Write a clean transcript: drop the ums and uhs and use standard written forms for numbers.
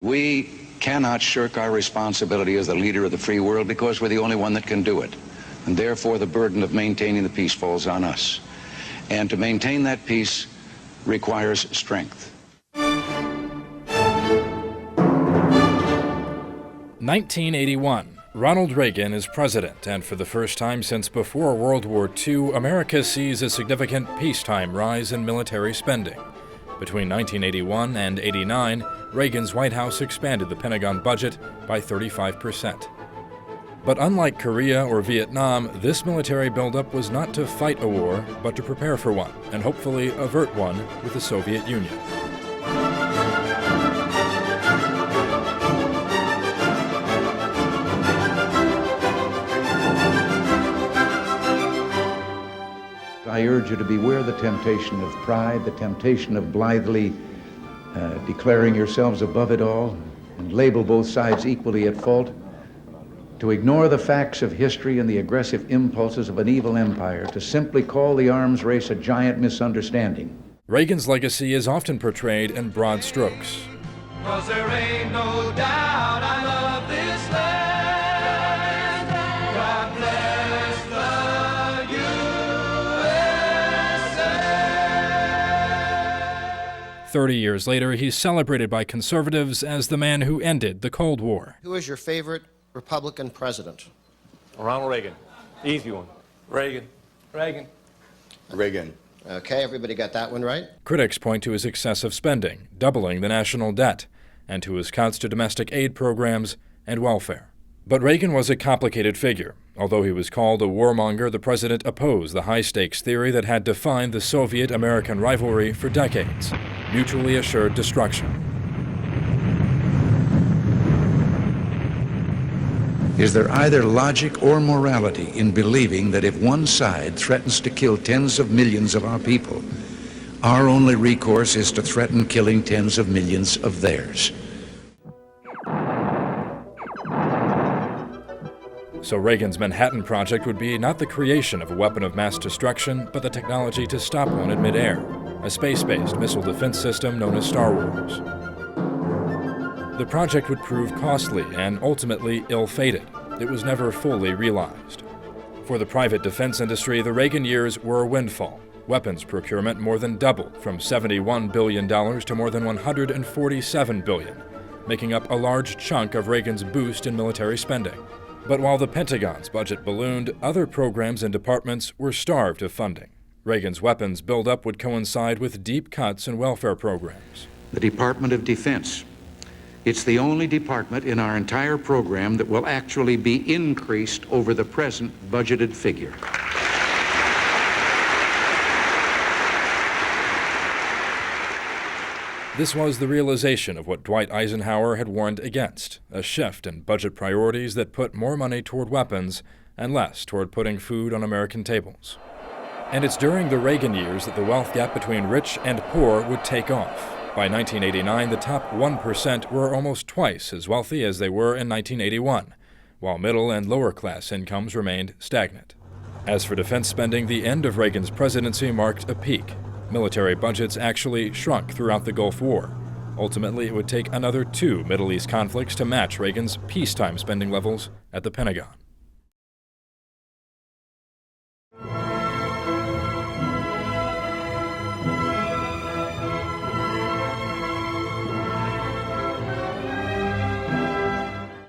We cannot shirk our responsibility as the leader of the free world because we're the only one that can do it. And therefore, the burden of maintaining the peace falls on us. And to maintain that peace requires strength. 1981. Ronald Reagan is president, and for the first time since before World War II, America sees a significant peacetime rise in military spending. Between 1981 and 89, Reagan's White House expanded the Pentagon budget by 35%. But unlike Korea or Vietnam, this military buildup was not to fight a war, but to prepare for one, and hopefully avert one with the Soviet Union. I urge you to beware the temptation of pride, the temptation of blithely declaring yourselves above it all and label both sides equally at fault, to ignore the facts of history and the aggressive impulses of an evil empire, to simply call the arms race a giant misunderstanding. Reagan's legacy is often portrayed in broad strokes. 'Cause there ain't no doubt I love this land. God bless the USA. 30 years later, he's celebrated by conservatives as the man who ended the Cold War. Who is your favorite Republican president? Ronald Reagan. Easy one. Reagan. Reagan. Reagan. Okay, everybody got that one right? Critics point to his excessive spending, doubling the national debt, and to his cuts to domestic aid programs and welfare. But Reagan was a complicated figure. Although he was called a warmonger, the president opposed the high-stakes theory that had defined the Soviet-American rivalry for decades: mutually assured destruction. Is there either logic or morality in believing that if one side threatens to kill tens of millions of our people, our only recourse is to threaten killing tens of millions of theirs? So Reagan's Manhattan Project would be not the creation of a weapon of mass destruction, but the technology to stop one in midair, a space-based missile defense system known as Star Wars. The project would prove costly and ultimately ill-fated. It was never fully realized. For the private defense industry, the Reagan years were a windfall. Weapons procurement more than doubled from $71 billion to more than $147 billion, making up a large chunk of Reagan's boost in military spending. But while the Pentagon's budget ballooned, other programs and departments were starved of funding. Reagan's weapons buildup would coincide with deep cuts in welfare programs. The Department of Defense. It's the only department in our entire program that will actually be increased over the present budgeted figure. This was the realization of what Dwight Eisenhower had warned against, a shift in budget priorities that put more money toward weapons and less toward putting food on American tables. And it's during the Reagan years that the wealth gap between rich and poor would take off. By 1989, the top 1% were almost twice as wealthy as they were in 1981, while middle and lower class incomes remained stagnant. As for defense spending, the end of Reagan's presidency marked a peak. Military budgets actually shrunk throughout the Gulf War. Ultimately, it would take another 2 Middle East conflicts to match Reagan's peacetime spending levels at the Pentagon.